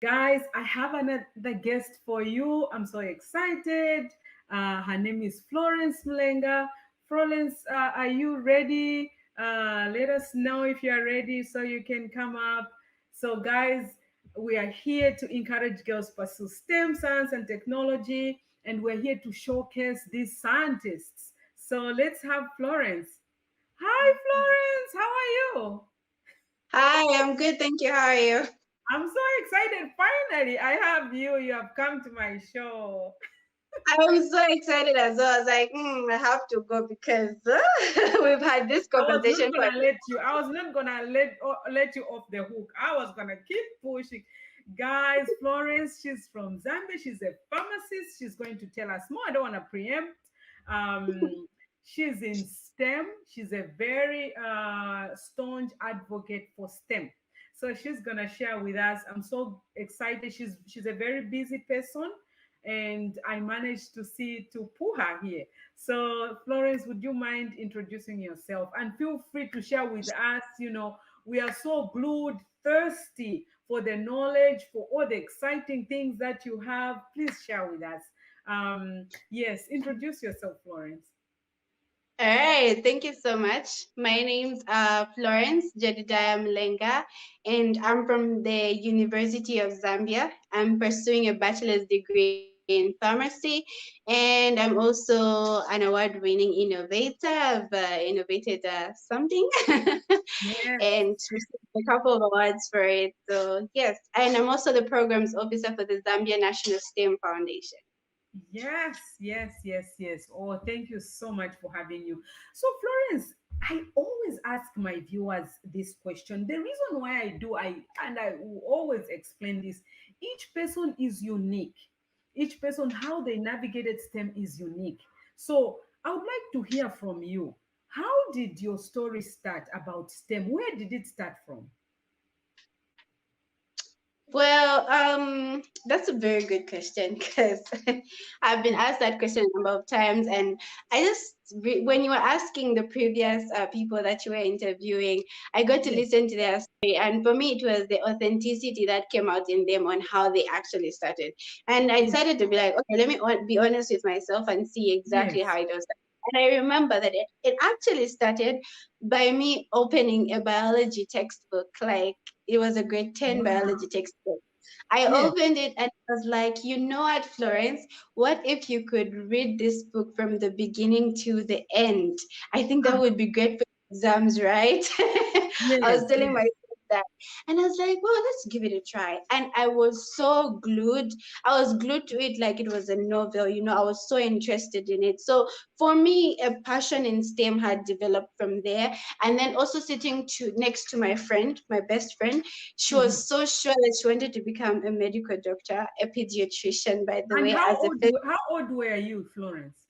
Guys, I have another guest for you. I'm so excited. Her name is Florence Mulenga. Florence, are you ready? Let us know if you are ready so you can come up. So, guys, we are here to encourage girls pursue STEM, science, and technology, and we're here to showcase these scientists. So, let's have Florence. Hi, Florence. How are you? Hi, I'm good, thank you. How are you? I'm so excited. Finally, I have you. You have come to my show. I'm so excited as well. I was like, I have to go because we've had this I was not conversation for. gonna let you. I was not gonna let you off the hook. I was gonna keep pushing. Guys, Florence, she's from Zambia. She's a pharmacist. She's going to tell us more. I don't want to preempt. Um, she's in STEM. She's a very staunch advocate for STEM. So she's gonna share with us. I'm so excited. She's a very busy person, and I managed to pull her here. So, Florence, would you mind introducing yourself? And feel free to share with us. We are so glued, thirsty for the knowledge, for all the exciting things that you have. Please share with us. Yes, introduce yourself, Florence. All right, thank you so much. My name's Florence Jedidiah Mlenga, and I'm from the University of Zambia. I'm pursuing a bachelor's degree in pharmacy, and I'm also an award-winning innovator. I've innovated something Yes. and received a couple of awards for it. So yes, and I'm also the programs officer for the Zambia National STEM Foundation. Yes, yes, yes, yes. Oh, thank you so much for having you. So, Florence, I always ask my viewers this question. The reason why I will always explain this, each person is unique. Each person, how they navigated STEM is unique. So, I would like to hear from you. How did your story start about STEM? Where did it start from? Well, that's a very good question because I've been asked that question a number of times, and when you were asking the previous people that you were interviewing, I got to Yes, listen to their story, and for me, it was the authenticity that came out in them on how they actually started, and I yes, decided to be like, okay, let me be honest with myself and see exactly how yes. it was. And I remember that it actually started by me opening a biology textbook, like it was a grade 10 biology Wow. textbook. I Yes. opened it and I was like, you know what, Florence? What if you could read this book from the beginning to the end? I think that Ah, would be great for exams, right? I was yes, telling yes. myself that. And I was like, well, let's give it a try. And I was so glued. I was glued to it like it was a novel. I was so interested in it. So for me, a passion in STEM had developed from there. And then also sitting next to my friend, my best friend, she Mhm. was so sure that she wanted to become a medical doctor, a pediatrician, by the And way, as a first. how old were you, Florence?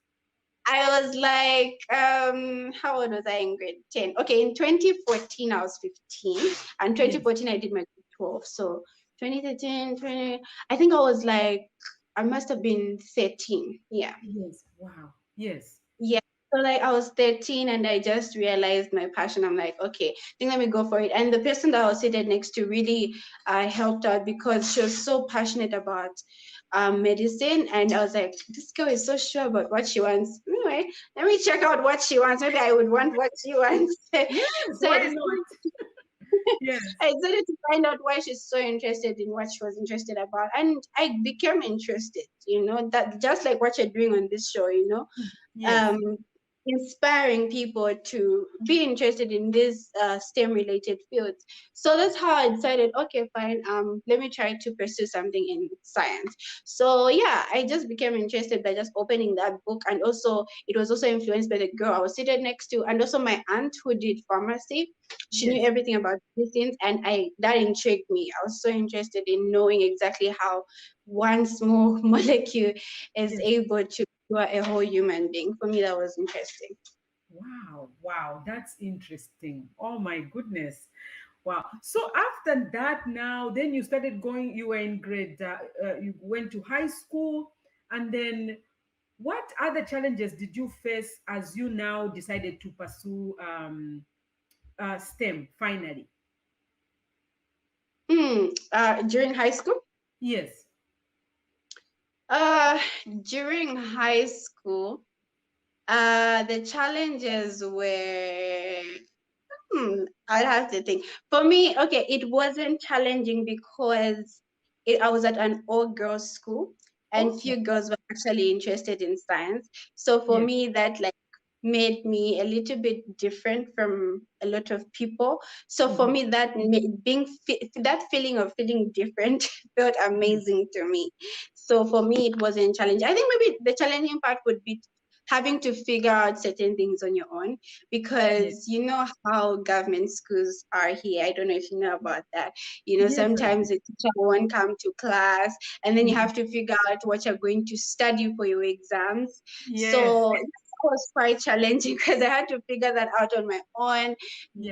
I was like, how old was I in grade 10? Okay, in 2014, I was 15, and Yes. 2014, I did my grade 12. So 2013, 20, I think I was like, I must have been 13. Yeah. Yes. Wow. Yes. Yeah. So like I was 13 and I just realized my passion. I'm like, okay, I think let me go for it. And the person that I was seated next to really helped out because she was so passionate about medicine. And I was like, this girl is so sure about what she wants. Anyway, let me check out what she wants. Maybe I would want what she wants. Yes. So I Why decided not? Yes. I decided to find out why she's so interested in what she was interested about. And I became interested, that just like what you're doing on this show, Yes. um, inspiring people to be interested in these STEM related fields. So that's how I decided, okay, fine, let me try to pursue something in science. So yeah, I just became interested by just opening that book. And also, it was also influenced by the girl I was seated next to, and also my aunt who did pharmacy. She knew Yes. everything about medicines, and that intrigued me. I was so interested in knowing exactly how one small molecule is Yes. able to you are a whole human being. For me, that was interesting. Wow. Wow. That's interesting. Oh my goodness. Wow. So after that, now then you started going. You were in grade. You went to high school, and then what other challenges did you face as you now decided to pursue STEM finally? During high school? Yes. Uh, During high school, the challenges were, I'd have to think. For me, okay, it wasn't challenging because I was at an all-girls school and Okay. few girls were actually interested in science. So for Yes. me, that like made me a little bit different from a lot of people. So for Mm-hmm. me, that that feeling of feeling different felt Yes. amazing to me. So for me, it wasn't challenging. I think maybe the challenging part would be having to figure out certain things on your own, Yes. because you know how government schools are here. I don't know if you know about that. You know, Yes. I sometimes do. the teacher won't come to class, and then you Mhm. have to figure out what you're going to study for your exams. Yes. So that was quite challenging because I had to figure that out on my own.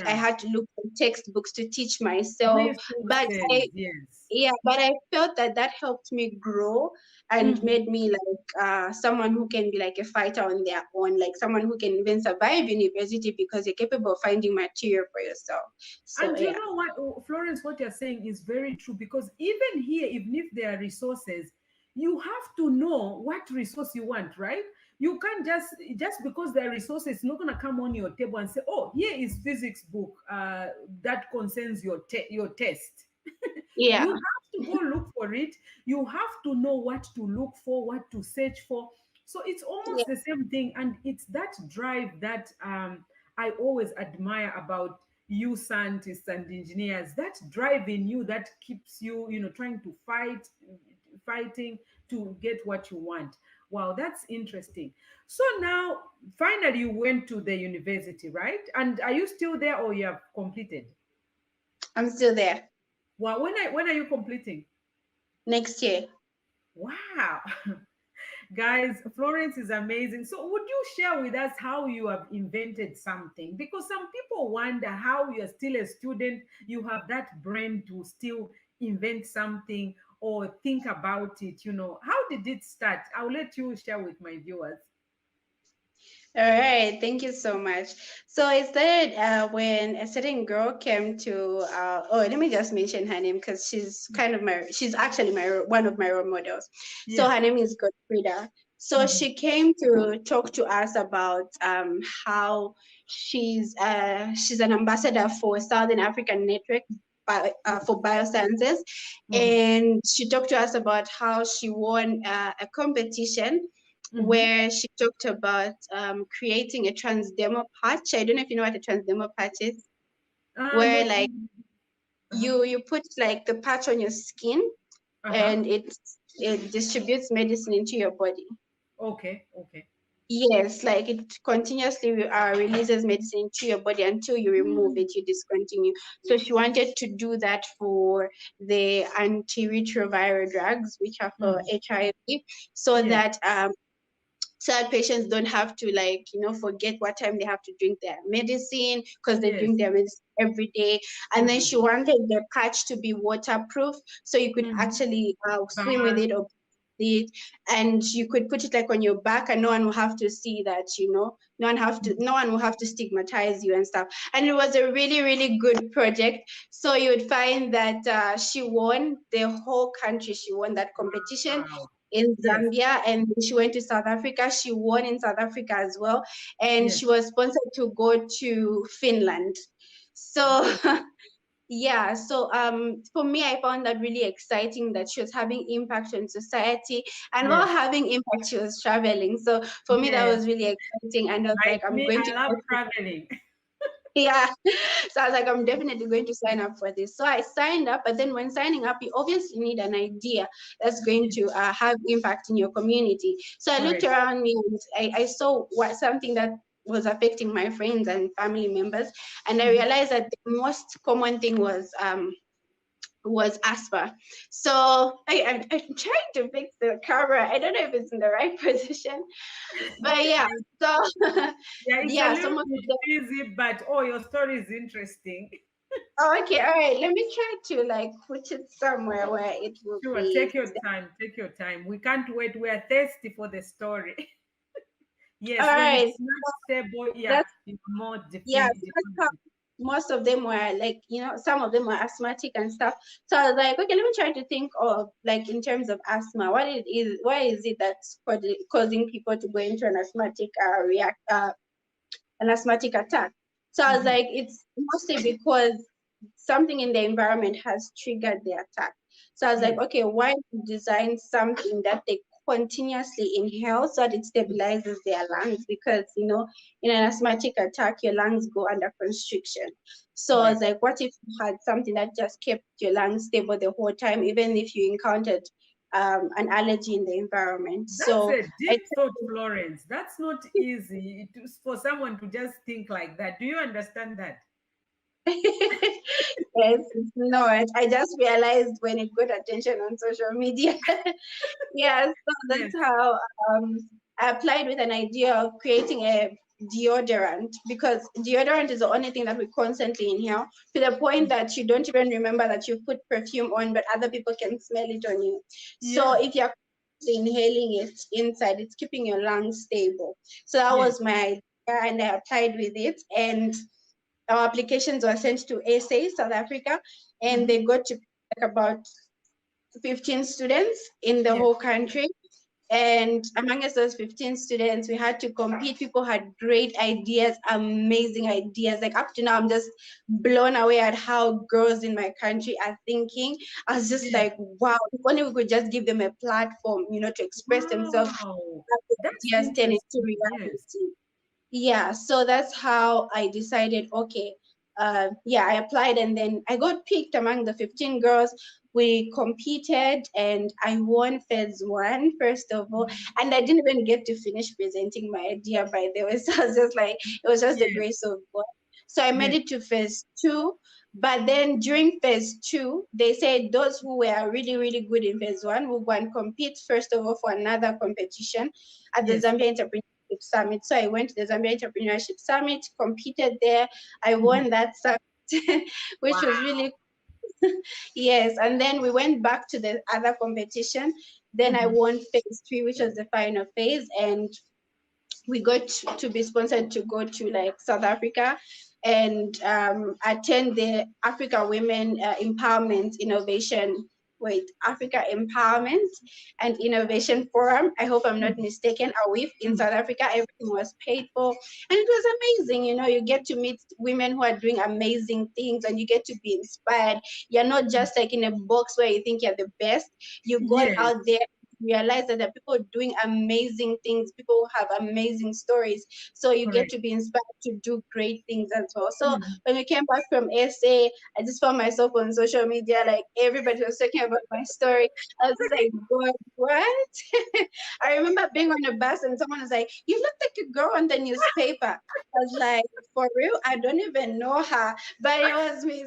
I Yeah. had to look for textbooks to teach myself. But Resources. Yes. yeah, but I felt that that helped me grow and Hmm. made me like someone who can be like a fighter on their own, like someone who can even survive university because you're capable of finding material for yourself. So And you yeah, know what, Florence, what you're saying is very true, because even here, even if there are resources, you have to know what resource you want, right? You can't just because there are resources, it's not gonna come on your table and say, "Oh, here is physics book that concerns your test." yeah, You have to go look for it. You have to know what to look for, what to search for. So it's yeah, almost the same thing, and it's that drive that I always admire about you scientists and engineers, that drive in you that keeps you, trying to fighting to get what you want. Wow, that's interesting. So now finally you went to the university, right? And are you still there, or you have completed? I'm still there Wow, when are you completing? next year. Wow. Guys, Florence is amazing. So, would you share with us how you have invented something? Because some people wonder how you're still a student, you have that brain to still invent something or think about it. How did it start? I'll let you share with my viewers. All right, thank you so much. So it started when a certain girl came to. Oh, let me just mention her name because she's actually one of my role models. So Yes. her name is Godfrida. So Mhm. she came to talk to us about how she's an ambassador for Southern African Network for biosciences, Mhm. and she talked to us about how she won a competition Mhm. where she talked about creating a transdermal patch. I don't know if you know what a transdermal patch is, where No. like Uh-huh. you put like the patch on your skin Uh-huh. and it distributes medicine into your body. Okay. Okay. Yes, like it continuously releases medicine into your body until you remove Mm. it, you discontinue. So she wanted to do that for the antiretroviral drugs, which are for Mhm. HIV, so Yes. that sad patients don't have to like forget what time they have to drink their medicine because they Yes. drink their medicine every day. And then Every she day. wanted the patch to be waterproof so you could Mhm. actually swim with Bye. it or it, and you could put it like on your back and no one will have to see that, no one will have to stigmatize you and stuff. And it was a really really good project. So you would find that she won the whole country, she won that competition Wow. in Yes. Zambia, and she went to South Africa. She won in South Africa as well, and Yes. she was sponsored to go to Finland. So Wow. yeah, so for me, I found that really exciting that she was having impact on society, and while Yes. having impact, she was traveling. So for me, that Yes. was really exciting, and I was Like like, I'm me, going I to love traveling. yeah. So I was like, I'm definitely going to sign up for this. So I signed up, but then when signing up, you obviously need an idea that's going Yes. to have impact in your community. So I looked Correct. around me and I saw something that was affecting my friends and family members, and I Mhm. realized that the most common thing was asthma. So I'm trying to fix the camera. I don't know if it's in the right position, but yeah. So Yeah, it's a yeah, little some of bit the busy, but oh, your story is interesting. Oh, okay, all right. Let me try to like put it somewhere where it will Sure, be. take your time. Take your time. We can't wait. We are thirsty for the story. All Yes, when right, it's not stable, yeah, that's it's more yeah. So that's how definitive. most of them were like, some of them were asthmatic and stuff. So I was like, okay, let me try to think of, like, in terms of asthma, why is it that's causing people to go into an asthmatic an asthmatic attack. So I was Mhm. like, it's mostly because something in the environment has triggered the attack. So I was like, Yes. okay, why not design something that they continuously inhale so that it stabilizes their lungs? Because, in an asthmatic attack, your lungs go under constriction. So I was Correct. like, what if you had something that just kept your lungs stable the whole time, even if you encountered an allergy in the environment? That's So a I deep thought, Florence. That's not easy for someone to just think like that. Do you understand that? Yes, it's not. I just realized when it got attention on social media. Yeah, so Yes. that's how um, I applied with an idea of creating a deodorant, because deodorant is the only thing that we constantly inhale, to the point that you don't even remember that you put perfume on, but other people can smell it on you. So Yes. if you're inhaling it inside, it's keeping your lungs stable. So that Yes. was my idea, and I applied with it. And our applications were sent to SA, South Africa, and Mhm. they got to pick about 15 students in the Yes. whole country. And amongst those 15 students, we had to compete. People had great ideas, amazing ideas. Like, up to now, I'm just blown away at how girls in my country are thinking. I was just Yes. like, wow, if only we could just give them a platform, to express themselves, Wow. have the That's ideas turn into interesting. Yes. reality. Yeah, so that's how I decided, okay, yeah, I applied, and then I got picked among the 15 girls. We competed and I won phase one, first of all. Mhm. And I didn't even get to finish presenting my idea, by the way. So I was just like, it was just the Yes. grace of God. So I made Yes. it to phase two. But then during phase two, they said those who were really, really good in phase one will go and compete, first of all, for another competition at the Yes. Zambia Entrepreneurship Summit. So I went to the Zambia Entrepreneurship Summit, competed there. I Mhm. won that summit, which was Wow. really, yes. And then we went back to the other competition. Then I Mhm. won phase three, which was the final phase, and we got to be sponsored to go to, like, South Africa and attend the Africa Women Empowerment Innovation. Wait, Africa Empowerment and Innovation Forum. I hope I'm not Mhm. mistaken. A WIF in Mhm. South Africa. Everything was paid for, and it was amazing. You get to meet women who are doing amazing things, and you get to be inspired. You're not just like in a box where you think you're the best. You go Yes. out there, realize that there are people doing amazing things, people who have amazing stories. So you get Correct. to be inspired to do great things as well. So Mhm. when we came back from SA, I just found myself on social media, like, everybody was talking about my story. I was just like, God, what? I remember being on a bus and someone was like, you look like a girl on the newspaper. I was like, for real? I don't even know her, but it was me.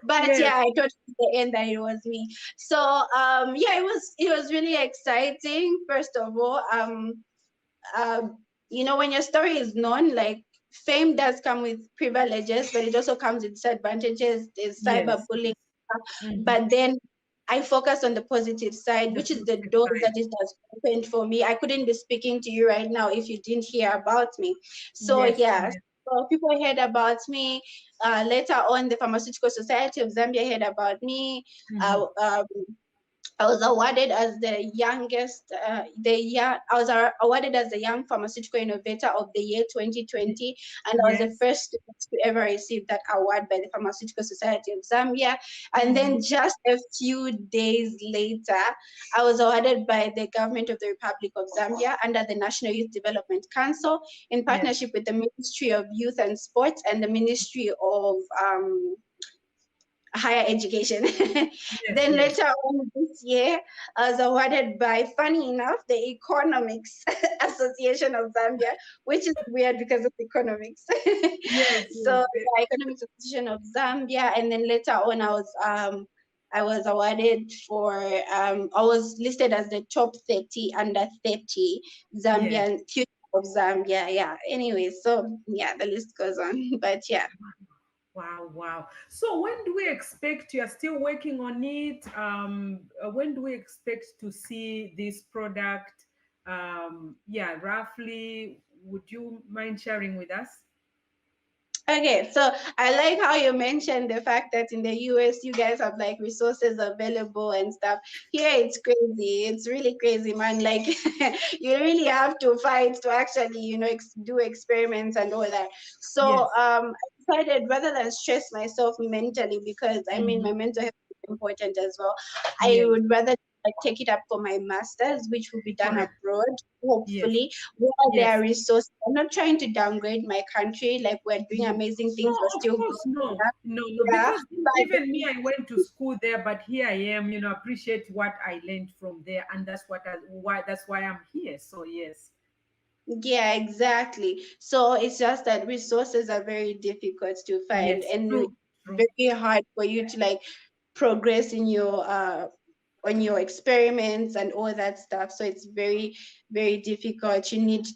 But Yes. yeah, I thought at the end that it was me. So yeah, it was really exciting. First of all, when your story is known, like, fame does come with privileges, but it also comes with disadvantages. There's Yes. cyberbullying, Mhm. but then I focus on the positive side, The which is the positive doors side. that it has opened for me. I couldn't be speaking to you right now if you didn't hear about me. So Yes. yeah, Yes. so people heard about me. Later on, the Pharmaceutical Society of Zambia heard about me. Mhm. Uh, um, I was awarded as the youngest, I was awarded as the Young Pharmaceutical Innovator of the Year 2020, and I was the Yes. first student to ever receive that award by the Pharmaceutical Society of Zambia. And then Mhm. just a few days later, I was awarded by the government of the Republic of Zambia under the National Youth Development Council in Yes. partnership with the Ministry of Youth and Sports and the Ministry of higher education. Yes. Then Yes. later on this year, I was awarded by, funny enough, the Economics Association of Zambia, which is weird because of economics. Yes. So Yes. the Economics Association of Zambia, and then later on, I was awarded for I was listed as the top 30 under 30 Yes. Zambian future of Zambia. Yeah. Anyway, so yeah, the list goes on. But yeah. Wow, wow. So when do we expect you are still working on it? When do we expect to see this product? Yeah, roughly, would you mind sharing with us? Okay, so I like how you mentioned the fact that in the US you guys have like resources available and stuff. Here it's crazy. It's really crazy, man. Like you really have to fight to actually, do experiments and all that. So Yes. I decided rather than stress myself mentally, because I mean my Hmm. mental health is important as well. I Yes. would rather like take it up for my masters, which will be done Correct. abroad, Yes. hopefully, where there are Yes. resources. I'm not trying to downgrade my country, like we're doing Yes. amazing No, things, we're of still course, growing no. up. No, no. Yeah, Because but even me, I went to school there, but here I am, appreciate what I learned from there. And that's why I'm here. So yes. yeah, exactly. So it's just that resources are very difficult to find, Yes. and True. True. very hard for you to like progress in your on your experiments and all that stuff. So it's very, very difficult. You need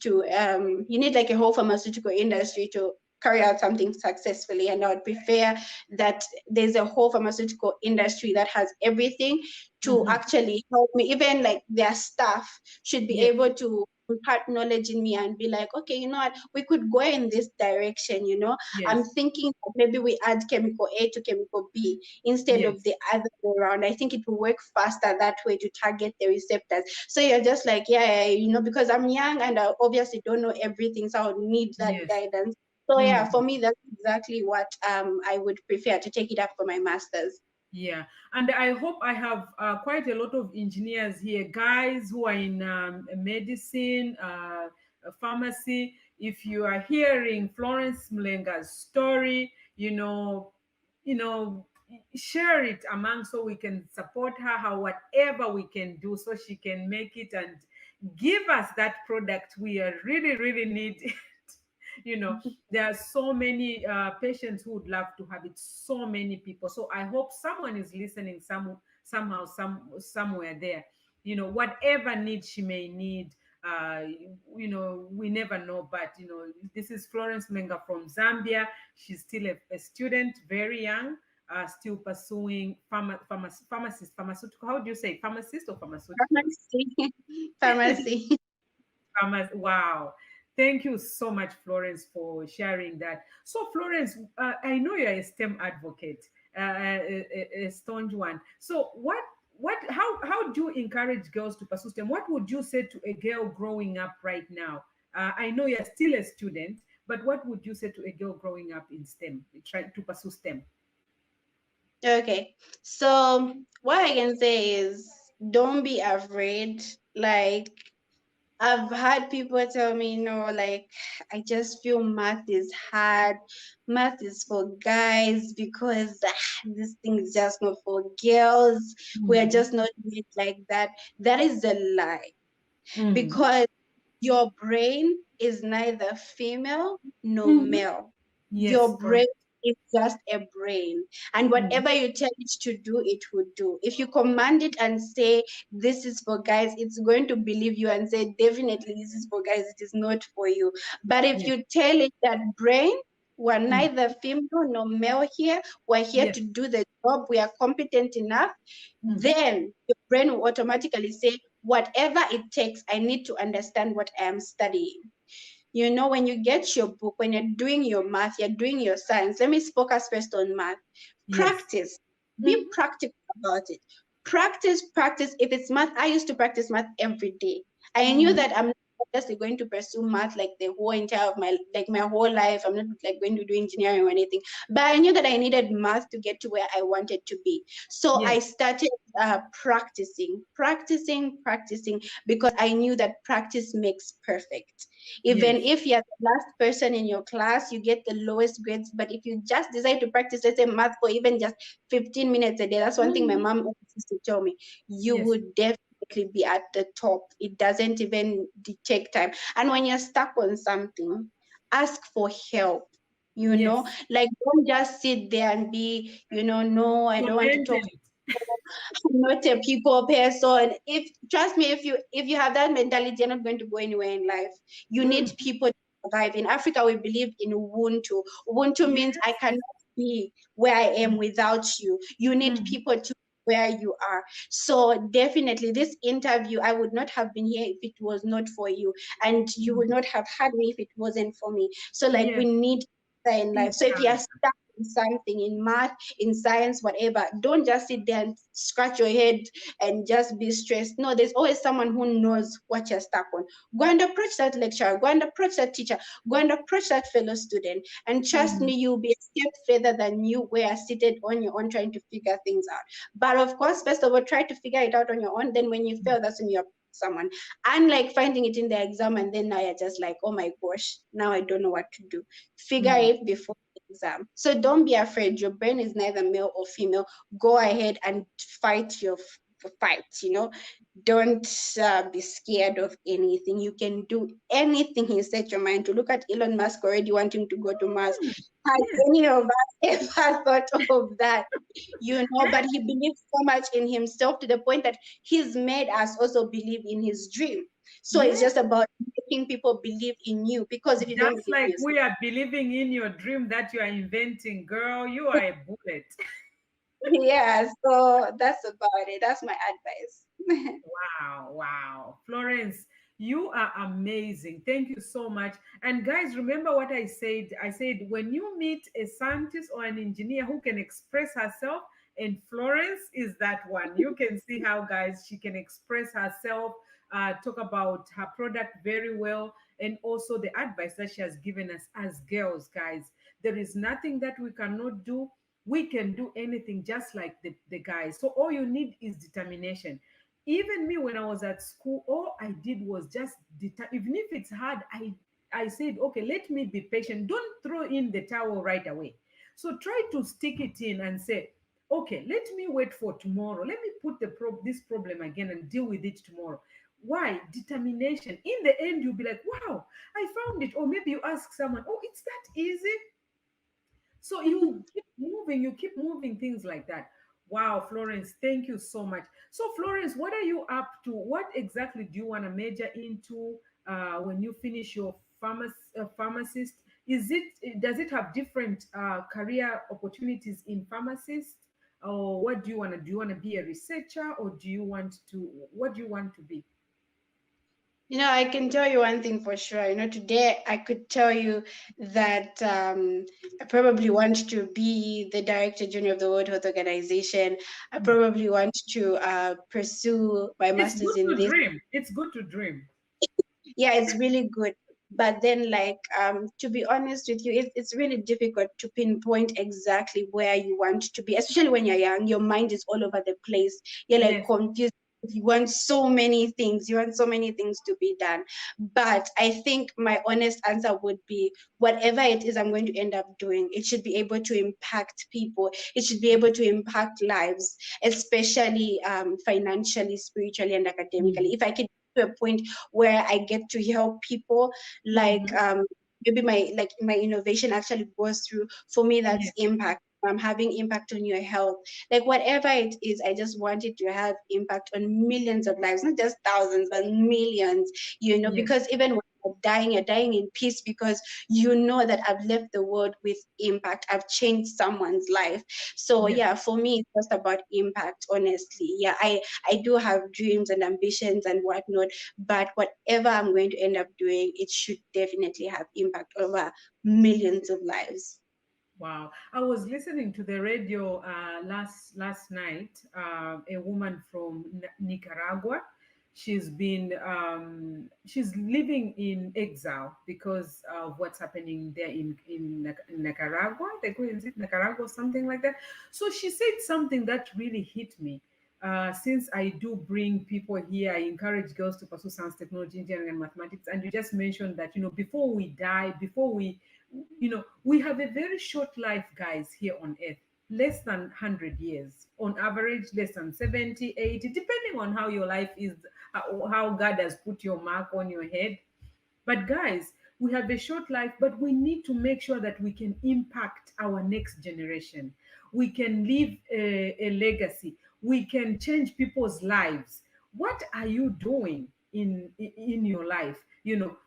like a whole pharmaceutical industry to carry out something successfully. And I would prefer that there's a whole pharmaceutical industry that has everything to Hmm. actually help me. Even like their staff should be Yes. able to impart knowledge in me and be like, okay, you know what, we could go in this direction, I'm Yes. thinking that maybe we add chemical A to chemical B instead of Yes. the other way around. I think it will work faster that way to target the receptors. So you're just like, yeah, because I'm young and I obviously don't know everything, so I would need that Yes. guidance. So yeah, Hmm. for me, that's exactly what I would prefer to take it up for my master's. Yeah, and I hope I have quite a lot of engineers here, guys who are in medicine, pharmacy. If you are hearing Florence Mulenga's story, you know, share it among so we can support her, how whatever we can do, so she can make it and give us that product we are really, really need. you know there are so many patients who would love to have it, so many people. So I hope someone is listening, somehow, somewhere there, whatever need she may need. We never know, but this is Florence Menga from Zambia. She's still a student, very young, still pursuing pharmaceutical. How do you say, pharmacist or pharmaceutical? Pharmacy. Pharmacy. Wow. Thank you so much, Florence, for sharing that. So, Florence, I know you're a STEM advocate, a staunch one. So, how do you encourage girls to pursue STEM? What would you say to a girl growing up right now? I know you're still a student, but what would you say to a girl growing up in STEM, trying to pursue STEM? Okay. So what I can say is don't be afraid. Like I've had people tell me, like I just feel math is hard. Math is for guys because this thing is just not for girls. We are Mhm. just not made like that. That is a lie, Mhm. because your brain is neither female nor Mhm. male. Yes, Your correct. brain is just a brain. And Mhm. whatever you tell it to do, it would do. If you command it and say, this is for guys, it's going to believe you and say, definitely, this is for guys, it is not for you. But if Yes. you tell it that brain, we're Mhm. neither female nor male here, we're here Yes. to do the job, we are competent enough, Mhm. then your brain will automatically say, whatever it takes, I need to understand what I am studying. When you get your book, when you're doing your math, you're doing your science. Let me focus first on math. Yes. Practice. Be Mhm. practical about it. Practice, practice. If it's math, I used to practice math every day. I knew Mhm. that I'm not just going to pursue math like the whole entire of my whole life. I'm not like going to do engineering or anything. But I knew that I needed math to get to where I wanted to be. So I Yes. started practicing, because I knew that practice makes perfect. Even Yes. if you're the last person in your class, you get the lowest grades. But if you just decide to practice, let's say math for even just 15 minutes a day, that's one thing my Mhm. mom always used to tell me, you Yes. would definitely be at the top. It doesn't even take time. And when you're stuck on something, ask for help. Yes. Like don't just sit there and be, no, I don't want to talk. Condemned. I'm not a people person. If trust me, if you have that mentality, you're not going to go anywhere in life. You need Mm. people to survive. In Africa, we believe in Ubuntu. Ubuntu means I Yes. cannot be where I am without you. You need Mhm. people to where you are. So definitely this interview, I would not have been here if it was not for you. And you would Mhm. not have had me if it wasn't for me. So like we Yes. need in life. So if you're stuck in something, in math, in science, whatever, don't just sit there and scratch your head and just be stressed. No, there's always someone who knows what you're stuck on. Go and approach that lecturer, go and approach that teacher, go and approach that fellow student. And trust me, you'll be a step further than you were seated on your own trying to figure things out. But of course, first of all, try to figure it out on your own. Then when you fail, that's when you're someone. Unlike finding it in the exam and then now you're just like, oh my gosh, now I don't know what to do. Figure it before the exam. So don't be afraid. Your brain is neither male or female. Go ahead and fight your fight, you know. Don't be scared of anything. You can do anything you set your mind to. Look at Elon Musk already wanting to go to Mars. Has any of us ever thought of that? You know, but he believes so much in himself to the point that he's made us also believe in his dream. So it's just about making people believe in you, because if you don't Just believe in like yourself, we are believing in your dream that you are inventing, girl, you are a bullet. yeah, so that's about it. That's my advice. Wow, wow. Florence, you are amazing. Thank you so much. And guys, remember what I said? I said when you meet a scientist or an engineer who can express herself, and Florence is that one. You can see how, guys, she can express herself, talk about her product very well, and also the advice that she has given us as girls, guys. There is nothing that we cannot do. We can do anything just like the guys. So all you need is determination. Even me, when I was at school, all I did was just even if it's hard, I said, okay, let me be patient. Don't throw in the towel right away. So try to stick it in and say, okay, let me wait for tomorrow. Let me put this problem again and deal with it tomorrow. Why? Determination. In the end, you'll be like, wow, I found it. Or maybe you ask someone, oh, it's that easy. So you keep moving things like that. Wow, Florence, thank you so much. So, Florence, what are you up to? What exactly do you want to major into when you finish your pharmacist? Does it have different career opportunities in pharmacist? Or what do you want to do? Do you want to be a researcher, or what do you want to be? You know, I can tell you one thing for sure. You know, today I could tell you that I probably want to be the Director General of the World Health Organization. I probably want to pursue my It's master's good in to this. dream. It's good to dream. Yeah, it's really good. But then, like, to be honest with you, it's really difficult to pinpoint exactly where you want to be, especially when you're young. Your mind is all over the place. You're like Yes. confused. You want so many things. You want so many things to be done. But I think my honest answer would be whatever it is I'm going to end up doing, it should be able to impact people. It should be able to impact lives, especially financially, spiritually, and academically. If I can to a point where I get to help people, like Mhm. maybe my innovation actually goes through. For me, that's Yes. impact. I'm having impact on your health, like whatever it is. I just want it to have impact on millions of lives, not just thousands, but millions. You know, Yes. because even when you're dying in peace because you know that I've left the world with impact. I've changed someone's life. So Yes. yeah, for me, it's just about impact. Honestly, yeah, I do have dreams and ambitions and whatnot, but whatever I'm going to end up doing, it should definitely have impact over millions of lives. Wow. I was listening to the radio last night. A woman from Nicaragua. She's living in exile because of what's happening there in Nicaragua. Is it Nicaragua, something like that? So she said something that really hit me. Since I do bring people here, I encourage girls to pursue science, technology, engineering, and mathematics. And you just mentioned that, before we die, before we have a very short life, guys, here on earth. Less than 100 years on average, less than 70, 80, depending on how your life is, how God has put your mark on your head. But guys, we have a short life, but we need to make sure that we can impact our next generation. We can leave a legacy. We can change people's lives. What are you doing in your life?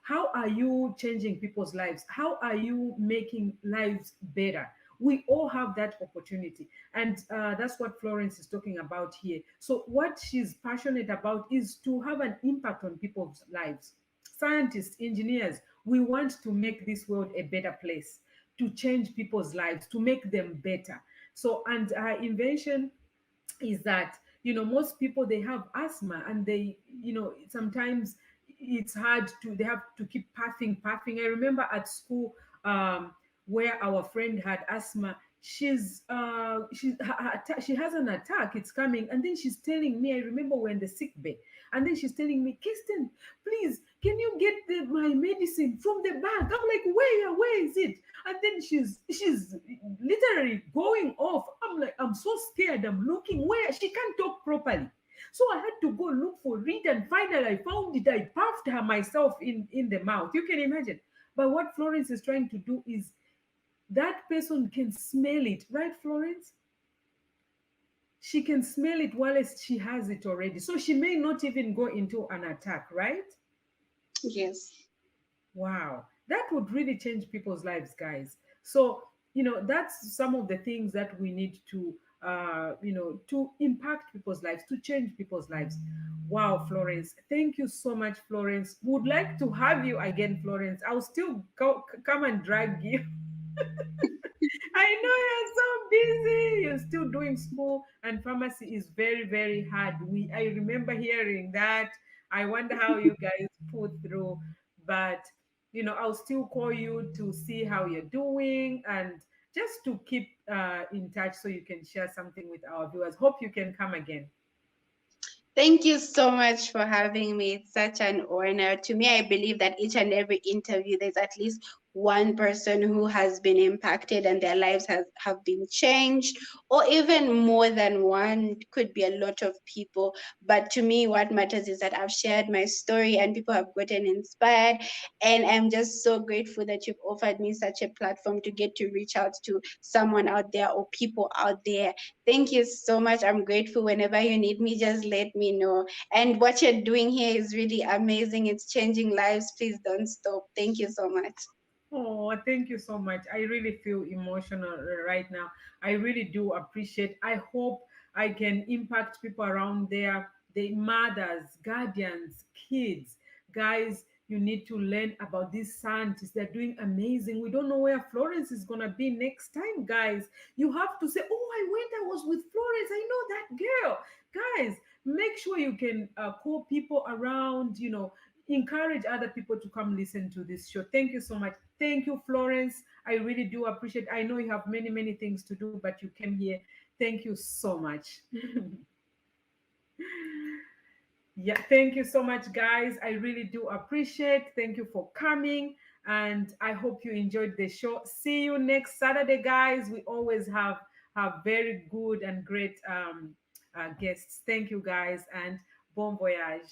How are you changing people's lives? How are you making lives better? We all have that opportunity, and that's what Florence is talking about here. So what she's passionate about is to have an impact on people's lives. Scientists, engineers, we want to make this world a better place. to change people's lives, to make them better. So, and her invention is that, most people, they have asthma, and they, sometimes it's hard to, they have to keep puffing. I remember at school, where our friend had asthma. She has an attack, it's coming, and then she's telling me, I remember we're in the sick bay, and then she's telling me, Kirsten, please, can you get my medicine from the bag? I'm like, where is it? And then she's literally going off. I'm like, I'm so scared. I'm looking where she can't talk properly. So I had to go look for it, and finally I found it. I puffed her myself in the mouth. You can imagine. But what Florence is trying to do is, that person can smell it, right, Florence? She can smell it while she has it already. So she may not even go into an attack, right? Yes. Wow, that would really change people's lives, guys. So, that's some of the things that we need to, to impact people's lives, to change people's lives. Wow, Florence, thank you so much, Florence. Would like to have you again, Florence. I'll still come and drag you. I know you're so busy. You're still doing school, and pharmacy is very, very hard. I remember hearing that. I wonder how you guys put through, but I'll still call you to see how you're doing, and just to keep in touch so you can share something with our viewers. Hope you can come again. Thank you so much for having me. It's such an honor. To me, I believe that each and every interview, there's at least one person who has been impacted and their lives have been changed, or even more than one. It could be a lot of people. But to me, what matters is that I've shared my story and people have gotten inspired. And I'm just so grateful that you've offered me such a platform to get to reach out to someone out there or people out there. Thank you so much. I'm grateful. Whenever you need me, just let me know. And what you're doing here is really amazing. It's changing lives. Please don't stop. Thank you so much. Oh, thank you so much. I really feel emotional right now. I really do appreciate. I hope I can impact people around there, the mothers, guardians, kids. Guys, you need to learn about these scientists. They're doing amazing. We don't know where Florence is going to be next time, guys. You have to say, "Oh, I was with Florence. I know that girl." Guys, make sure you can call people around, encourage other people to come listen to this show. Thank you so much. Thank you, Florence. I really do appreciate. I know you have many, many things to do, but you came here. Thank you so much. Yeah, thank you so much, guys. I really do appreciate. Thank you for coming, and I hope you enjoyed the show. See you next Saturday, guys. We always have very good and great guests. Thank you, guys, and bon voyage.